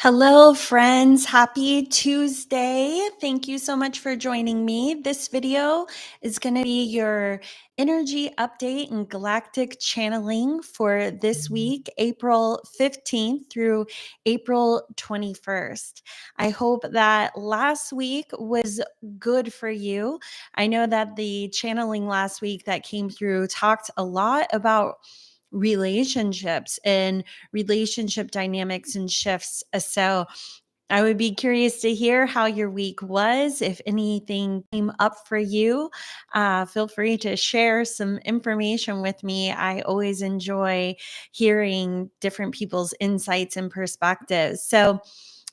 Hello, friends. Happy Tuesday. Thank you so much for joining me. This video is going to be your energy update and galactic channeling for this week, April 15th through April 21st. I hope that last week was good for you. I know that the channeling last week that came through talked a lot about relationships and relationship dynamics and shifts. So I would be curious to hear how your week was. If anything came up for you, feel free to share some information with me. I always enjoy hearing different people's insights and perspectives. So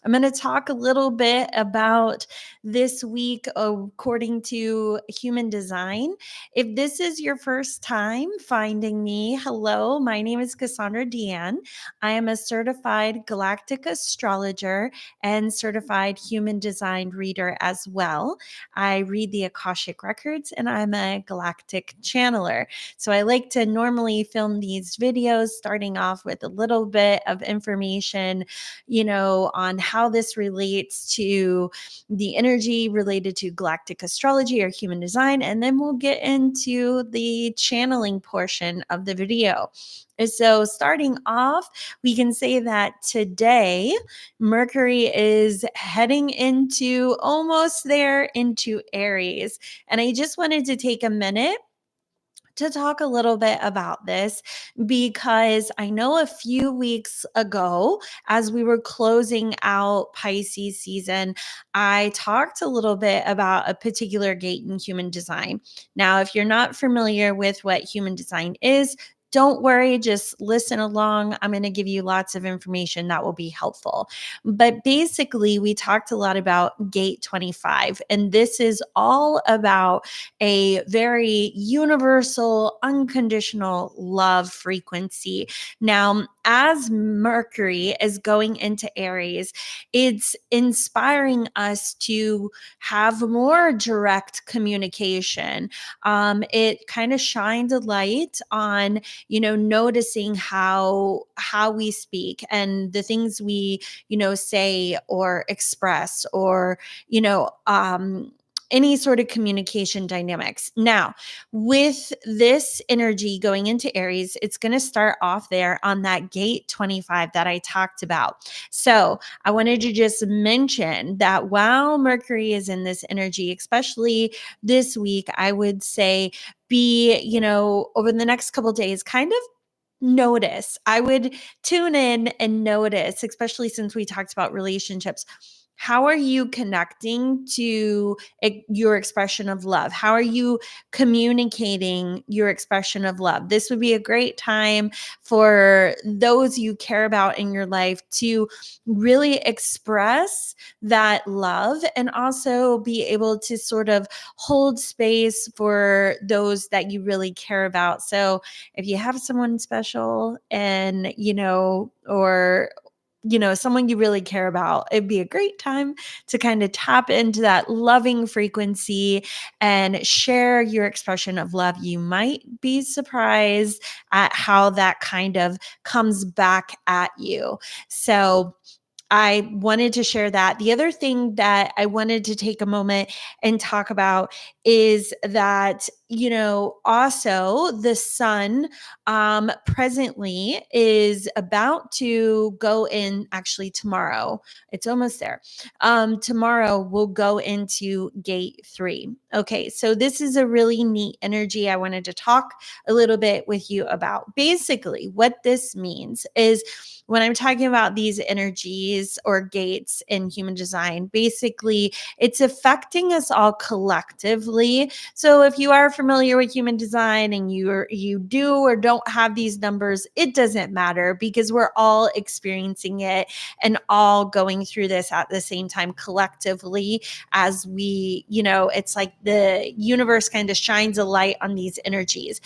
I'm going to talk a little bit about this week according to human design. If this is your first time finding me, hello, my name is Cassandra Deanne. I am a certified galactic astrologer and certified human design reader as well. I read the Akashic records and I'm a galactic channeler. So I like to normally film these videos starting off with a little bit of information, on how this relates to the energy related to galactic astrology or human design. And then we'll get into the channeling portion of the video. And so, starting off, we can say that today, Mercury is heading into almost there into Aries. And I just wanted to take a minute to talk a little bit about this because I know a few weeks ago, as we were closing out Pisces season, I talked a little bit about a particular gate in human design. Now, if you're not familiar with what human design is, don't worry, just listen along. I'm going to give you lots of information that will be helpful. But basically, we talked a lot about gate 25, and this is all about a very universal, unconditional love frequency. Now, as Mercury is going into Aries, it's inspiring us to have more direct communication. It kind of shines a light on, noticing how we speak and the things we, say or express or, any sort of communication dynamics. Now, with this energy going into Aries, it's going to start off there on that gate 25 that I talked about. So, I wanted to just mention that while Mercury is in this energy, especially this week, I would say over the next couple of days, kind of notice. I would tune in and notice, especially since we talked about relationships. How are you connecting to your expression of love? How are you communicating your expression of love? This would be a great time for those you care about in your life to really express that love and also be able to sort of hold space for those that you really care about. So if you have someone special and, or someone you really care about, it'd be a great time to kind of tap into that loving frequency and share your expression of love. You might be surprised at how that kind of comes back at you. So, I wanted to share that. The other thing that I wanted to take a moment and talk about is that, also the sun presently is about to go in actually tomorrow. It's almost there. Tomorrow we'll go into gate 3. Okay, so this is a really neat energy I wanted to talk a little bit with you about. Basically, what this means is when I'm talking about these energies or gates in human design, basically it's affecting us all collectively. So if you are familiar with human design and you do or don't have these numbers, it doesn't matter because we're all experiencing it and all going through this at the same time collectively as we, it's like the universe kind of shines a light on these energies.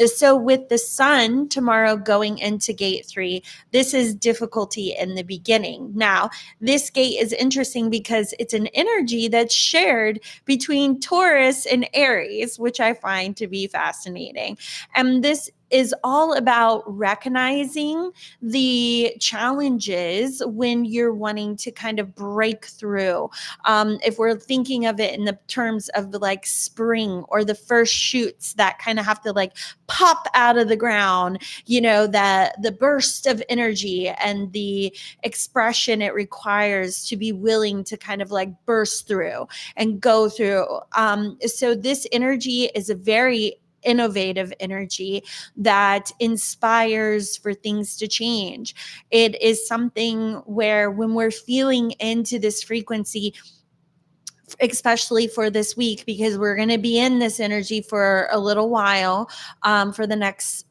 So with the sun tomorrow going into gate 3, this is difficulty in the beginning. Now, this gate is interesting because it's an energy that's shared between Taurus and Aries, which I find to be fascinating. And this is all about recognizing the challenges when you're wanting to kind of break through. If we're thinking of it in the terms of like spring or the first shoots that kind of have to like pop out of the ground, that the burst of energy and the expression it requires to be willing to kind of like burst through and go through. So this energy is a very innovative energy that inspires for things to change. It is something where when we're feeling into this frequency, especially for this week, because we're going to be in this energy for a little while, for the next,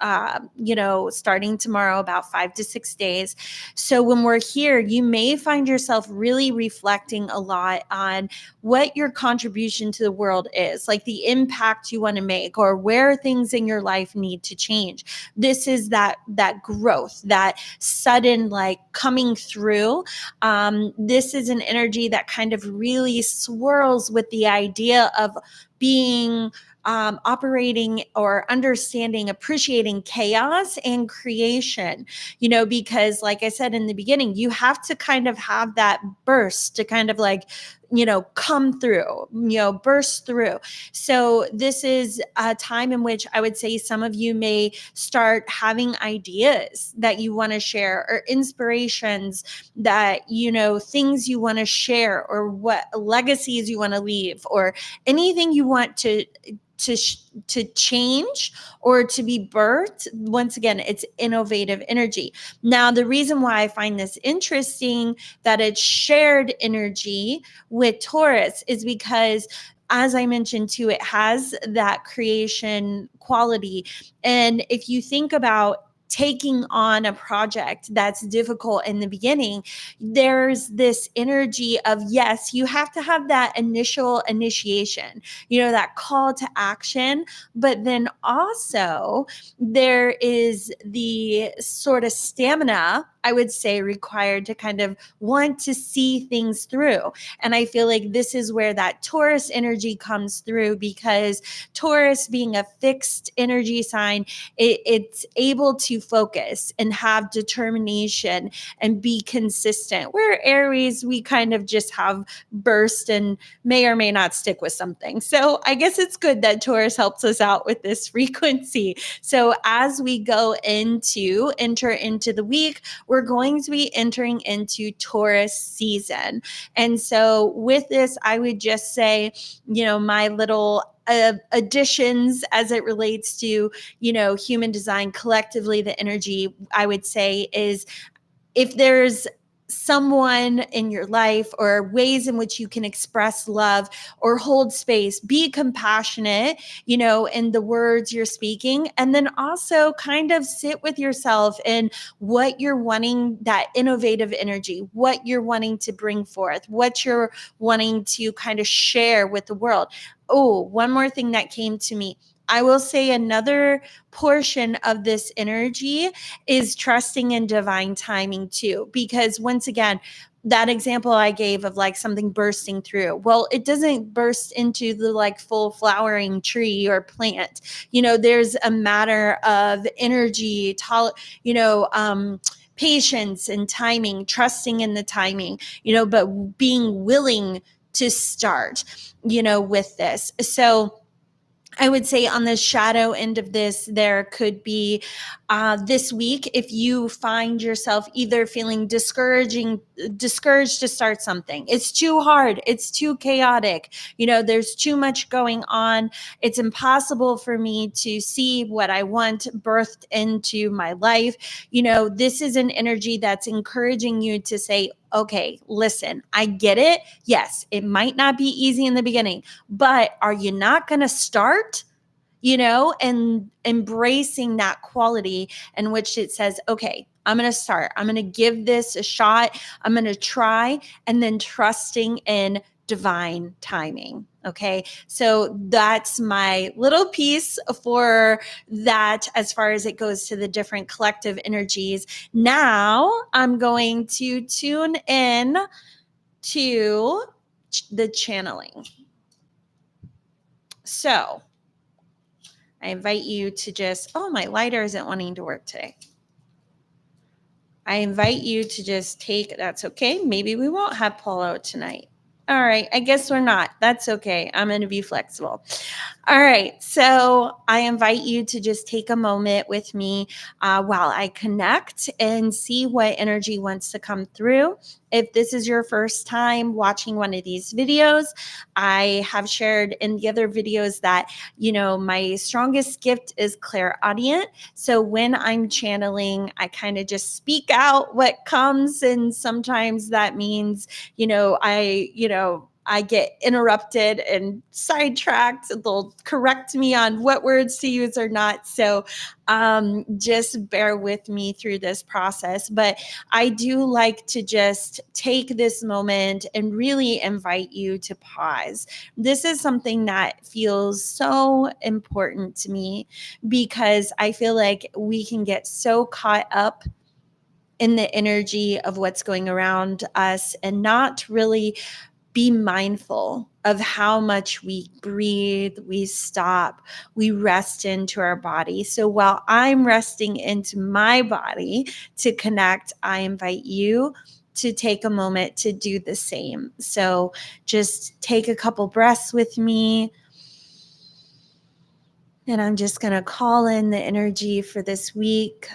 starting tomorrow, about 5 to 6 days. So when we're here, you may find yourself really reflecting a lot on what your contribution to the world is, like the impact you want to make, or where things in your life need to change. This is that growth, that sudden like coming through. This is an energy that kind of really swirls with the idea of being operating or understanding, appreciating chaos and creation, because like I said in the beginning, you have to kind of have that burst to kind of like, come through, burst through. So this is a time in which I would say some of you may start having ideas that you want to share, or inspirations that, things you want to share, or what legacies you want to leave, or anything you want to change or to be birthed. Once again, it's innovative energy. Now, the reason why I find this interesting that it's shared energy with Taurus is because, as I mentioned too, it has that creation quality. And if you think about taking on a project that's difficult in the beginning, there's this energy of, yes, you have to have that initial initiation, that call to action, but then also there is the sort of stamina, I would say, required to kind of want to see things through. And I feel like this is where that Taurus energy comes through, because Taurus, being a fixed energy sign, it's able to focus and have determination and be consistent. Where Aries, we kind of just have burst and may or may not stick with something. So I guess it's good that Taurus helps us out with this frequency. So as we enter into the week, we're going to be entering into Taurus season. And so with this, I would just say, my little additions as it relates to, human design collectively, the energy, I would say, is if there's someone in your life or ways in which you can express love or hold space, be compassionate, in the words you're speaking, and then also kind of sit with yourself in what you're wanting, that innovative energy, what you're wanting to bring forth, what you're wanting to kind of share with the world. Oh, one more thing that came to me. I will say another portion of this energy is trusting in divine timing too, because once again, that example I gave of like something bursting through, well, it doesn't burst into the like full flowering tree or plant. There's a matter of energy, patience and timing, trusting in the timing, but being willing to start, with this. So I would say on the shadow end of this, there could be this week, if you find yourself either feeling discouraged to start something, it's too hard, it's too chaotic, there's too much going on, it's impossible for me to see what I want birthed into my life. This is an energy that's encouraging you to say, okay, listen, I get it. Yes, it might not be easy in the beginning, but are you not going to start? And embracing that quality in which it says, okay, I'm going to start. I'm going to give this a shot. I'm going to try, and then trusting in divine timing. Okay. So that's my little piece for that as far as it goes to the different collective energies. Now I'm going to tune in to the channeling. So I invite you to just, oh, my lighter isn't wanting to work today. I invite you to just take, that's okay. Maybe we won't have polo tonight. All right. I guess we're not. That's okay. I'm going to be flexible. All right. So I invite you to just take a moment with me while I connect and see what energy wants to come through. If this is your first time watching one of these videos, I have shared in the other videos that, my strongest gift is clairaudient. So when I'm channeling, I kind of just speak out what comes. And sometimes that means, I get interrupted and sidetracked. They'll correct me on what words to use or not. So just bear with me through this process. But I do like to just take this moment and really invite you to pause. This is something that feels so important to me because I feel like we can get so caught up in the energy of what's going around us and not really be mindful of how much we breathe, we stop, we rest into our body. So while I'm resting into my body to connect, I invite you to take a moment to do the same. So just take a couple breaths with me. And I'm just going to call in the energy for this week.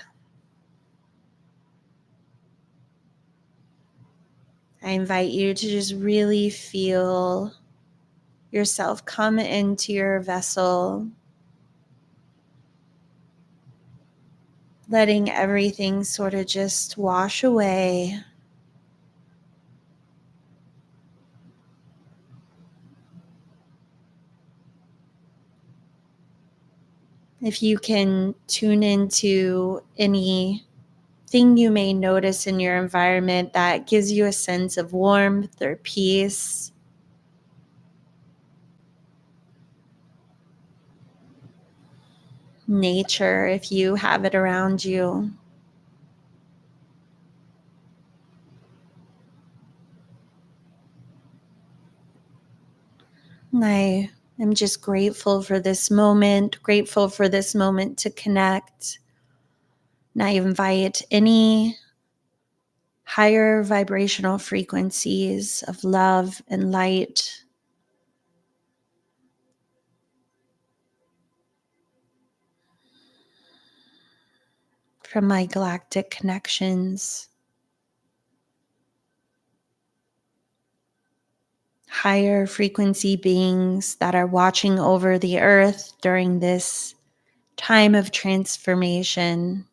I invite you to just really feel yourself come into your vessel, letting everything sort of just wash away. If you can tune into anything you may notice in your environment that gives you a sense of warmth or peace, nature, if you have it around you. And I am just grateful for this moment to connect. And I invite any higher vibrational frequencies of love and light from my galactic connections, higher frequency beings that are watching over the earth during this time of transformation,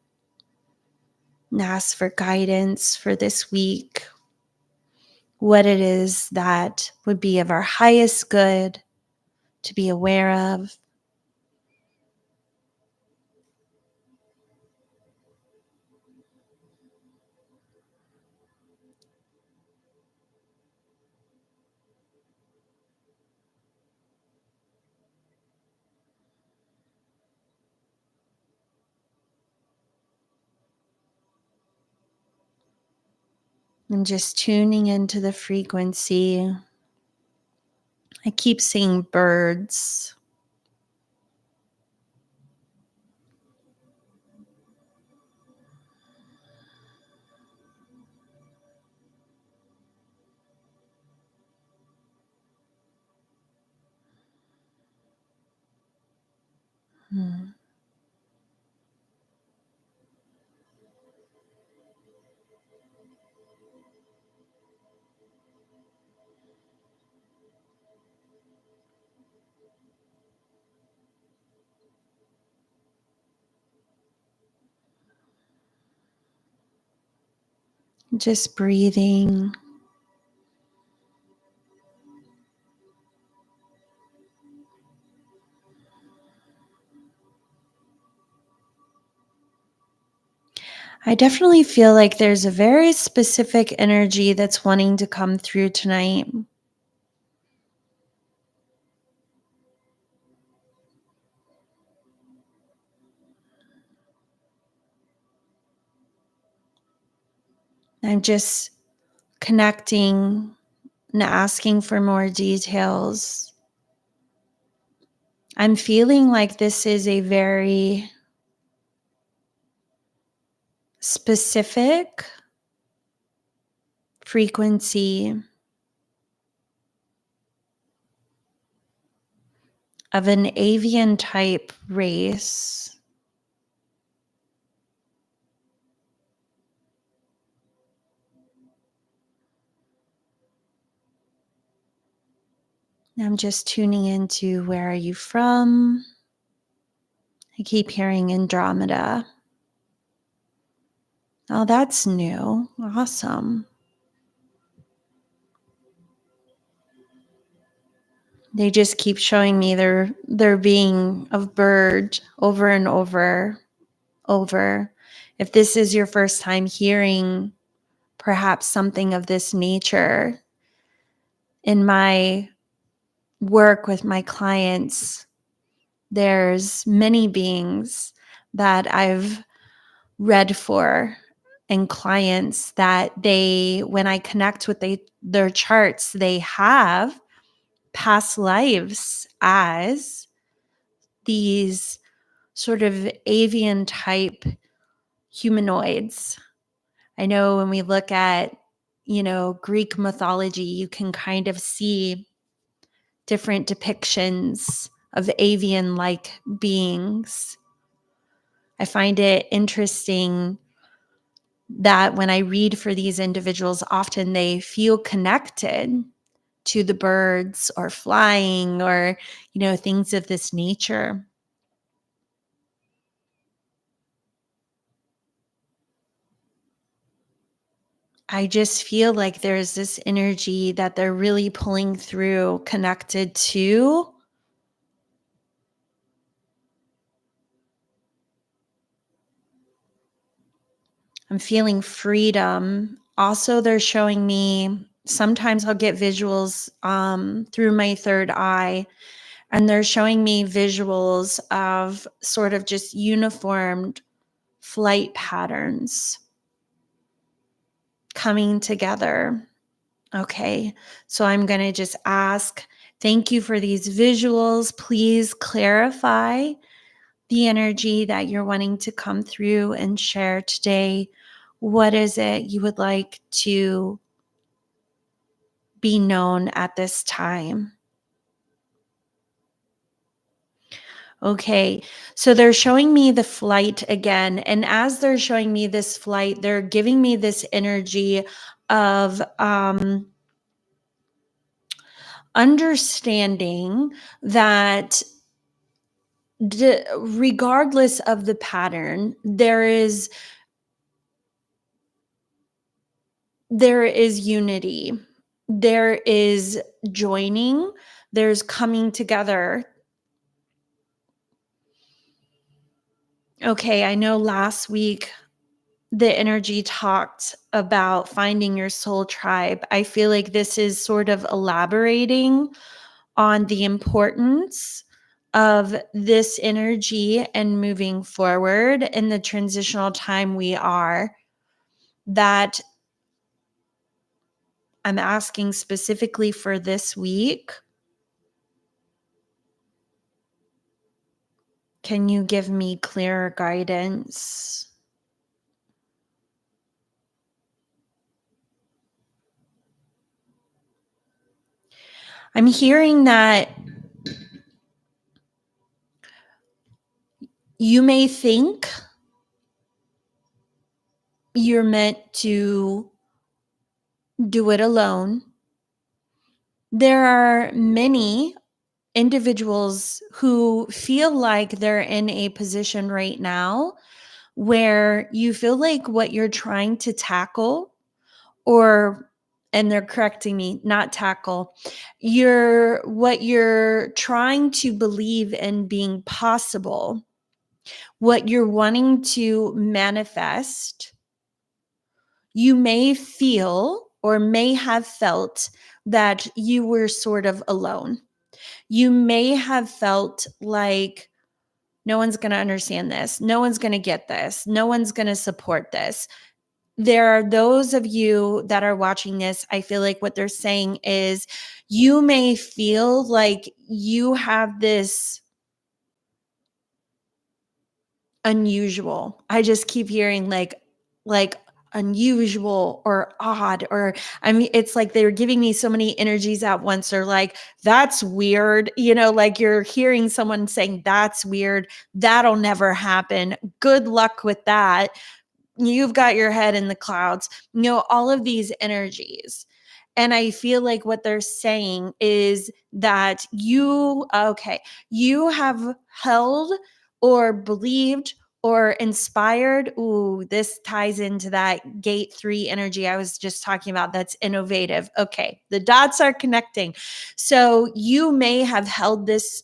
and ask for guidance for this week, what it is that would be of our highest good to be aware of. And just tuning into the frequency. I keep seeing birds. Just breathing. I definitely feel like there's a very specific energy that's wanting to come through tonight. I'm just connecting and asking for more details. I'm feeling like this is a very specific frequency of an avian type race. I'm just tuning into where are you from? I keep hearing Andromeda. Oh, that's new. Awesome. They just keep showing me their being of bird over and over. If this is your first time hearing perhaps something of this nature in my work with my clients, there's many beings that I've read for and clients that when I connect with their charts, they have past lives as these sort of avian type humanoids. I know when we look at, Greek mythology, you can kind of see different depictions of avian like beings. I find it interesting that when I read for these individuals, often they feel connected to the birds or flying or, things of this nature. I just feel like there's this energy that they're really pulling through, connected to. I'm feeling freedom. Also, they're showing me, sometimes I'll get visuals through my third eye, and they're showing me visuals of sort of just uniformed flight patterns coming together. Okay, so I'm going to just ask, thank you for these visuals. Please clarify the energy that you're wanting to come through and share today. What is it you would like to be known at this time? Okay, so they're showing me the flight again. And as they're showing me this flight, they're giving me this energy of understanding that regardless of the pattern, there is unity, there is joining, there's coming together. Okay, I know last week the energy talked about finding your soul tribe. I feel like this is sort of elaborating on the importance of this energy and moving forward in the transitional time we are, that I'm asking specifically for this week. Can you give me clearer guidance? I'm hearing that you may think you're meant to do it alone. There are many individuals who feel like they're in a position right now where you feel like what you're trying to tackle, and they're correcting me, not tackle, what you're trying to believe in being possible, what you're wanting to manifest, you may feel or may have felt that you were sort of alone. You may have felt like no one's going to understand this. No one's going to get this. No one's going to support this. There are those of you that are watching this, I feel like what they're saying is you may feel like you have this unusual. I just keep hearing like unusual or odd, or I mean, it's like they're giving me so many energies at once. Or like, that's weird. Like you're hearing someone saying, that's weird. That'll never happen. Good luck with that. You've got your head in the clouds. All of these energies. And I feel like what they're saying is that you have held or believed or inspired. Ooh, this ties into that gate 3 energy I was just talking about. That's innovative. Okay, the dots are connecting. So you may have held this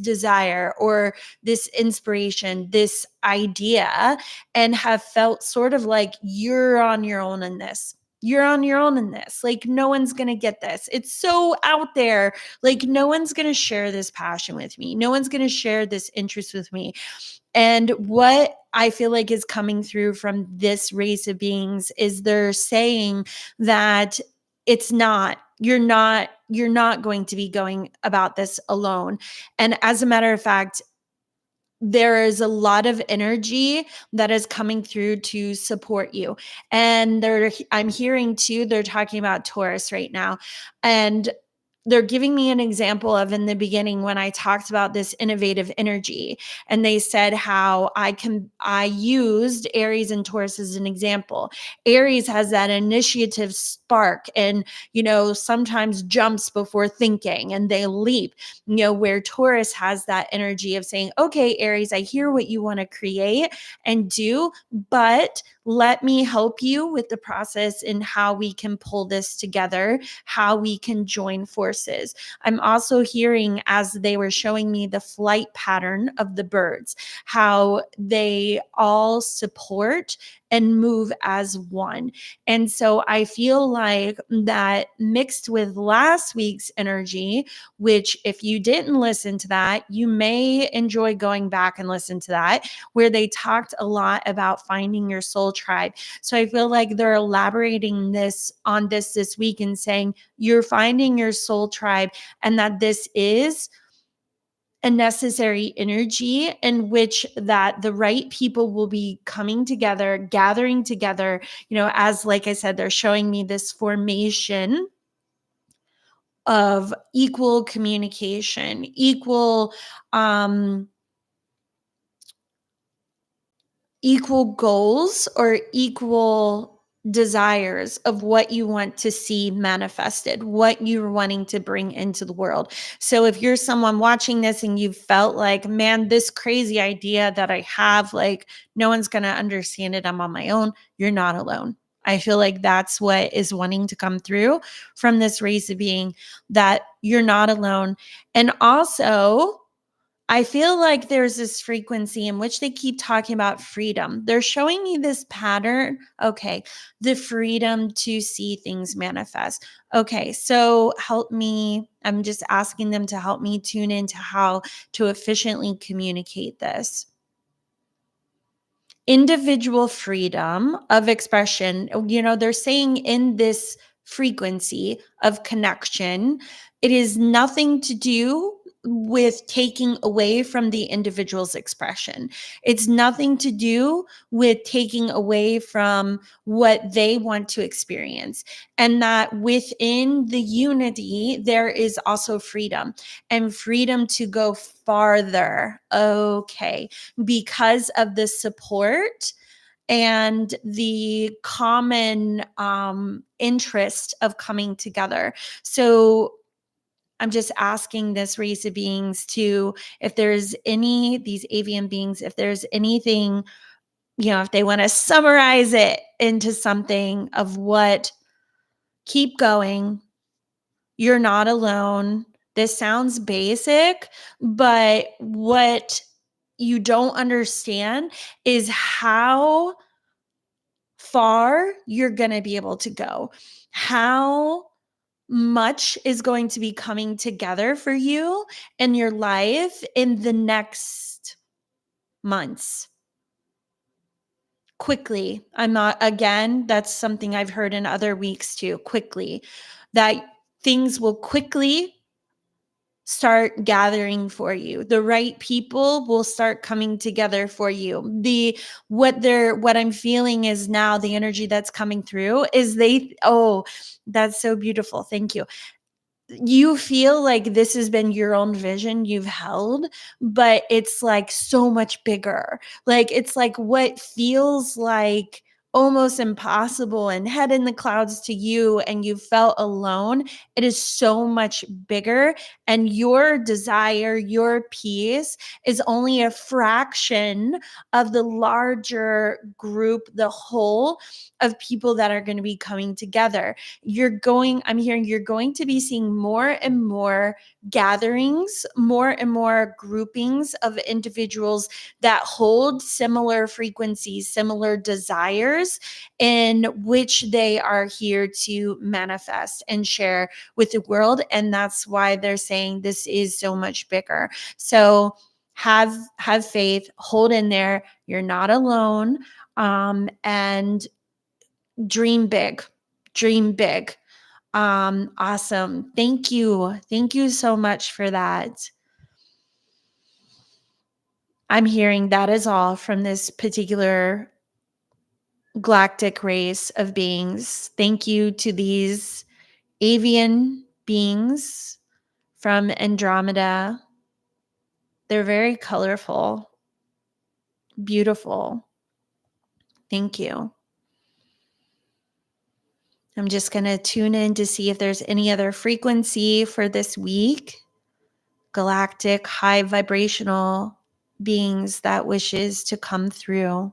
desire or this inspiration, this idea, and have felt sort of like you're on your own in this. You're on your own in this. Like, no one's going to get this. It's so out there. Like, no one's going to share this passion with me. No one's going to share this interest with me. And what I feel like is coming through from this race of beings is they're saying that you're not going to be going about this alone. And as a matter of fact, there is a lot of energy that is coming through to support you. And I'm hearing too, they're talking about Taurus right now. And they're giving me an example of in the beginning when I talked about this innovative energy, and they said how I used Aries and Taurus as an example. Aries has that initiative spark and, sometimes jumps before thinking and they leap, where Taurus has that energy of saying, okay, Aries, I hear what you want to create and do, but let me help you with the process and how we can pull this together, how we can join forces. I'm also hearing, as they were showing me the flight pattern of the birds, how they all support and move as one. And so I feel like that mixed with last week's energy, which if you didn't listen to that, you may enjoy going back and listen to that, where they talked a lot about finding your soul tribe. So I feel like they're elaborating this week and saying you're finding your soul tribe, and that this is a necessary energy in which that the right people will be coming together, gathering together, as like I said, they're showing me this formation of equal communication, equal goals or equal desires of what you want to see manifested, what you're wanting to bring into the world. So if you're someone watching this and you felt like, man, this crazy idea that I have, like no one's going to understand it, I'm on my own, you're not alone. I feel like that's what is wanting to come through from this race of being, that you're not alone. And also, I feel like there's this frequency in which they keep talking about freedom. They're showing me this pattern. Okay, the freedom to see things manifest. Okay, so help me. I'm just asking them to help me tune into how to efficiently communicate this. Individual freedom of expression. They're saying in this frequency of connection, it is nothing to do with taking away from the individual's expression. It's nothing to do with taking away from what they want to experience. And that within the unity, there is also freedom, and freedom to go farther. Okay, because of the support and the common interest of coming together. So I'm just asking this race of beings to, if there's these avian beings, if there's anything, if they want to summarize it into something of what, keep going. You're not alone. This sounds basic, but what you don't understand is how far you're going to be able to go, how much is going to be coming together for you in your life in the next months. Quickly. Again, that's something I've heard in other weeks too, quickly, that things will quickly start gathering for you. The right people will start coming together for you. What I'm feeling is now the energy that's coming through is that's so beautiful. Thank you. You feel like this has been your own vision you've held, but it's like so much bigger. Like it's like what feels like almost impossible and head in the clouds to you, and you felt alone. It is so much bigger, and your desire, your peace is only a fraction of the larger group, the whole of people that are going to be coming together. I'm hearing you're going to be seeing more and more gatherings, more and more groupings of individuals that hold similar frequencies, similar desires, in which they are here to manifest and share with the world. And that's why they're saying this is so much bigger. So have faith, hold in there. You're not alone. And dream big, dream big. Awesome. Thank you. Thank you so much for that. I'm hearing that is all from this particular galactic race of beings. Thank you to these avian beings from Andromeda. They're very colorful, beautiful. Thank you. I'm just going to tune in to see if there's any other frequency for this week. Galactic, high vibrational beings that wishes to come through.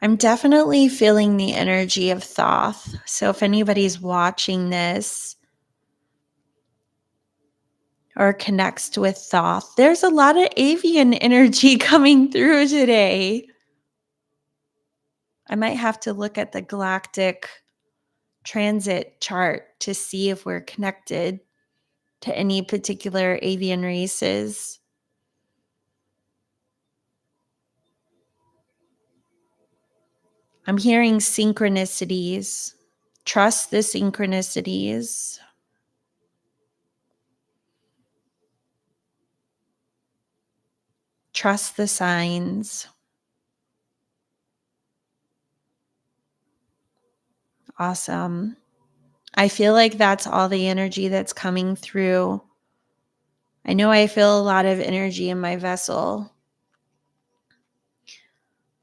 I'm definitely feeling the energy of Thoth. So if anybody's watching this or connects with Thoth, there's a lot of avian energy coming through today. I might have to look at the galactic transit chart to see if we're connected to any particular avian races. I'm hearing synchronicities. Trust the synchronicities. Trust the signs. Awesome. I feel like that's all the energy that's coming through. I know I feel a lot of energy in my vessel.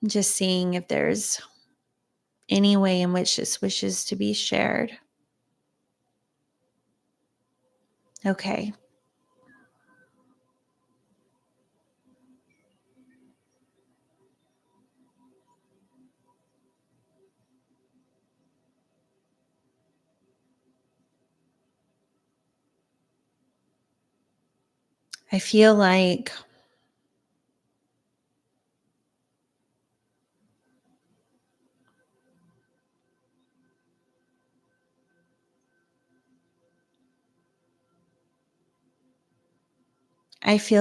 I'm just seeing if there's any way in which this wishes to be shared. Okay. I feel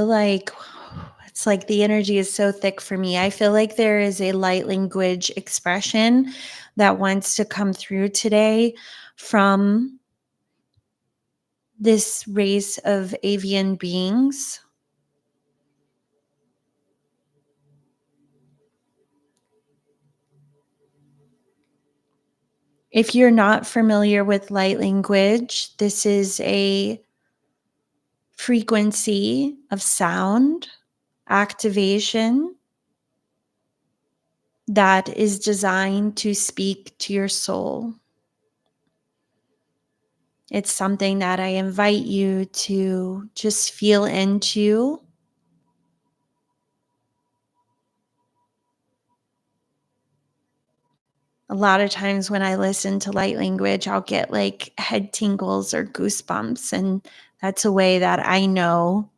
like it's like the energy is so thick for me. I feel like there is a light language expression that wants to come through today from this race of avian beings. If you're not familiar with light language, this is a frequency of sound activation that is designed to speak to your soul. It's something that I invite you to just feel into. A lot of times when I listen to light language, I'll get like head tingles or goosebumps. And that's a way that I know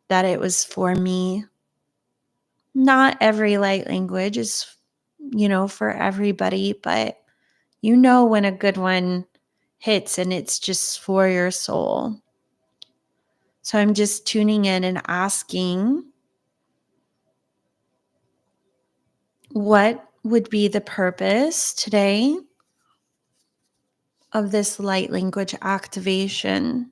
that it was for me. Not every light language is, for everybody, but when a good one hits and it's just for your soul. So I'm just tuning in and asking, what would be the purpose today of this light language activation?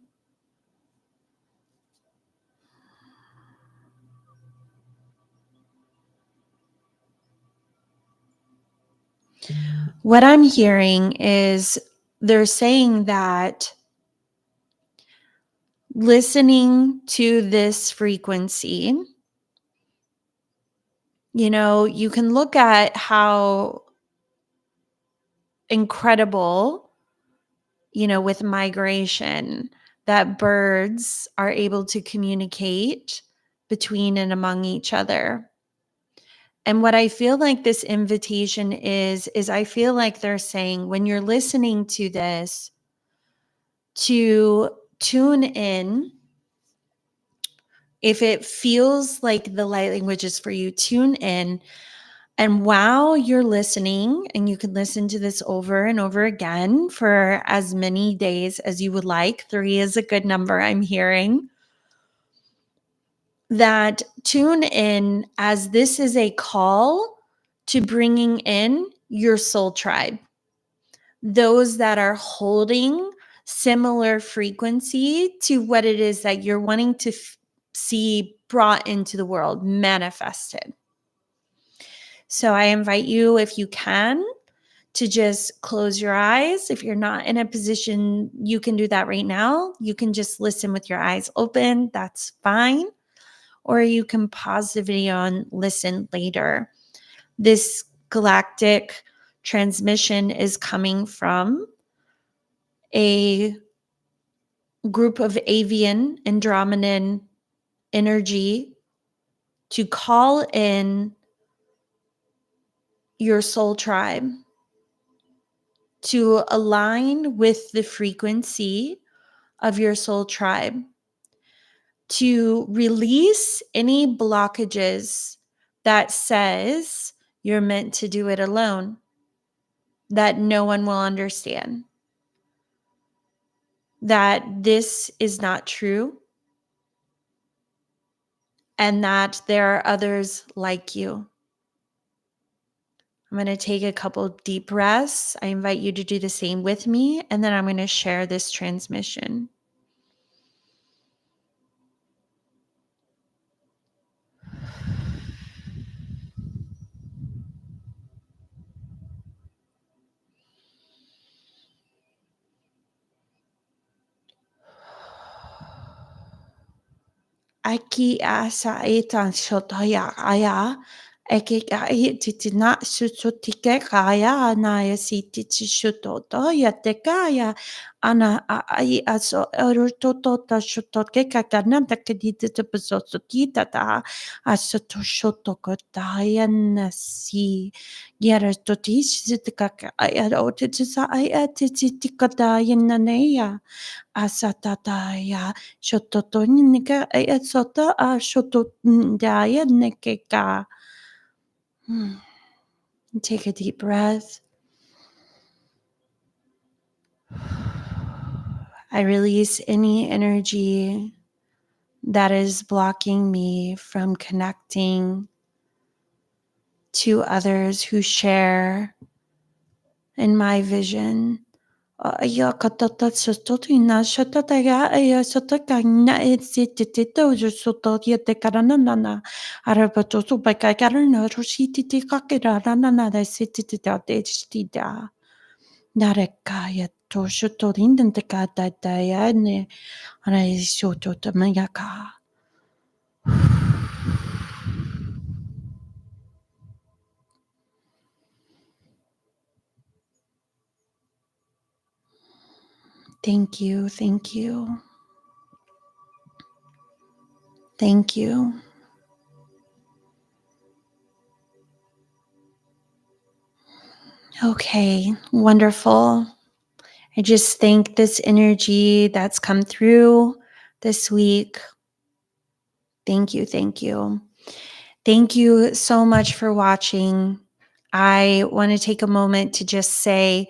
What I'm hearing is they're saying that listening to this frequency, you can look at how incredible, with migration, that birds are able to communicate between and among each other. And what I feel like this invitation is I feel like they're saying, when you're listening to this, to tune in. If it feels like the light language is for you, tune in. And while you're listening, and you can listen to this over and over again for as many days as you would like, 3 is a good number I'm hearing, that tune in as this is a call to bringing in your soul tribe. Those that are holding similar frequency to what it is that you're wanting to see brought into the world, manifested. So I invite you, if you can, to just close your eyes. If you're not in a position, you can do that right now. You can just listen with your eyes open. That's fine. Or you can pause the video and listen later. This galactic transmission is coming from a group of Avian Andromedan energy to call in your soul tribe, to align with the frequency of your soul tribe, to release any blockages that says you're meant to do it alone, that no one will understand, that this is not true, and that there are others like you. I'm going to take a couple deep breaths. I invite you to do the same with me, and then I'm going to share this transmission. Aki asa etan shotaya aya. Eke kai titina sutike kaya anaya siti shutoto yatekaya ana ai aso erutota shutoke kakananta kedita tepasotita ta asoto shotokotaya nasi yara totis zitka aya otitisa aya tititikataya naneya asatataya shototonika aya sota a shototaya nekeka. Take a deep breath. I release any energy that is blocking me from connecting to others who share in my vision. Aya katata sototina shatataya aya sotakana etsitito sototia te karanana arabato by kakarana roshiti kakirana da sitita de stida. Narekaya toshoto rindanteka dayane raishoto tamayaka. Thank you, thank you, thank you. Okay, wonderful. I just thank this energy that's come through this week. Thank you. Thank you. Thank you so much for watching. I want to take a moment to just say,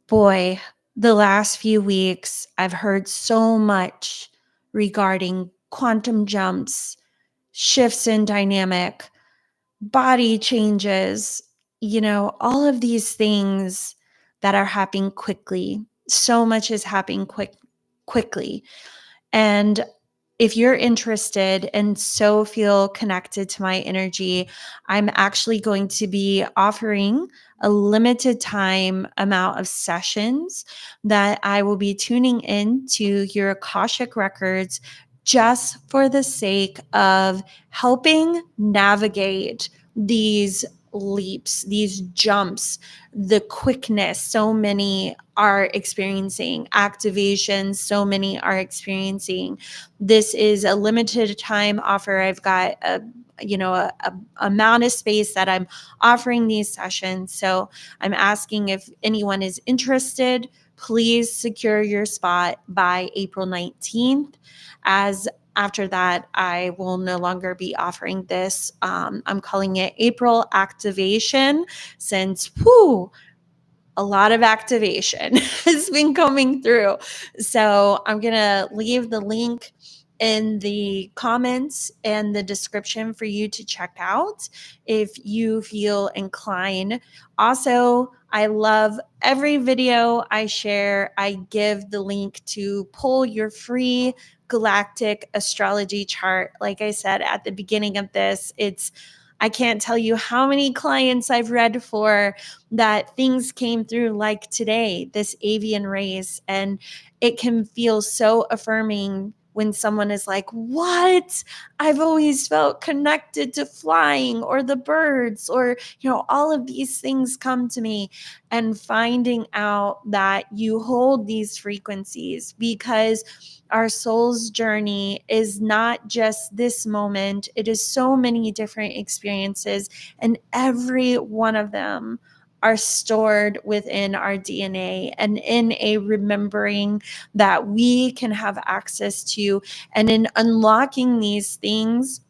boy, the last few weeks, I've heard so much regarding quantum jumps, shifts in dynamic, body changes, all of these things that are happening quickly. So much is happening quickly. And if you're interested and so feel connected to my energy, I'm actually going to be offering a limited time amount of sessions that I will be tuning in to your Akashic records just for the sake of helping navigate these leaps, these jumps, the quickness so many are experiencing, activations so many are experiencing. This is a limited time offer. I've got a amount of space that I'm offering these sessions. So I'm asking if anyone is interested, please secure your spot by April 19th. As after that, I will no longer be offering this. I'm calling it April Activation since, a lot of activation has been coming through. So I'm going to leave the link in the comments and the description for you to check out if you feel inclined. Also, I love every video I share. I give the link to pull your free galactic astrology chart. Like I said at the beginning of this, I can't tell you how many clients I've read for that things came through like today, this avian race. And it can feel so affirming when someone is like, what? I've always felt connected to flying or the birds or, all of these things come to me, and finding out that you hold these frequencies because our soul's journey is not just this moment. It is so many different experiences, and every one of them are stored within our DNA and in a remembering that we can have access to. And in unlocking these things,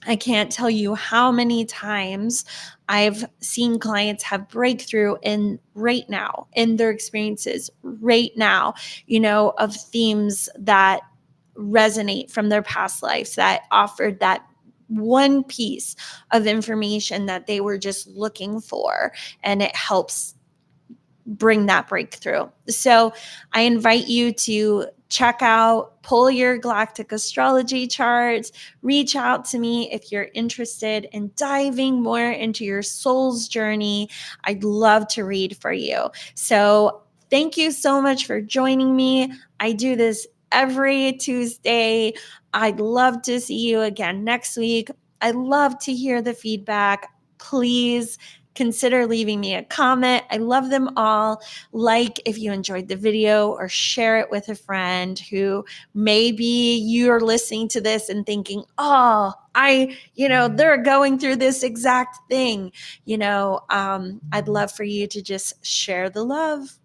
I can't tell you how many times I've seen clients have breakthrough in right now in their experiences right now, of themes that resonate from their past lives that offered that one piece of information that they were just looking for, and it helps bring that breakthrough. So I invite you to check out, pull your galactic astrology charts, reach out to me if you're interested in diving more into your soul's journey. I'd love to read for you. So thank you so much for joining me. I do this every Tuesday. I'd love to see you again next week. I love to hear the feedback. Please consider leaving me a comment. I love them all. Like if you enjoyed the video, or share it with a friend who maybe you're listening to this and thinking, oh, they're going through this exact thing. I'd love for you to just share the love.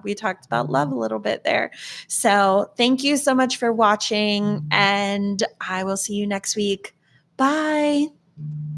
We talked about love a little bit there. So thank you so much for watching, and I will see you next week. Bye.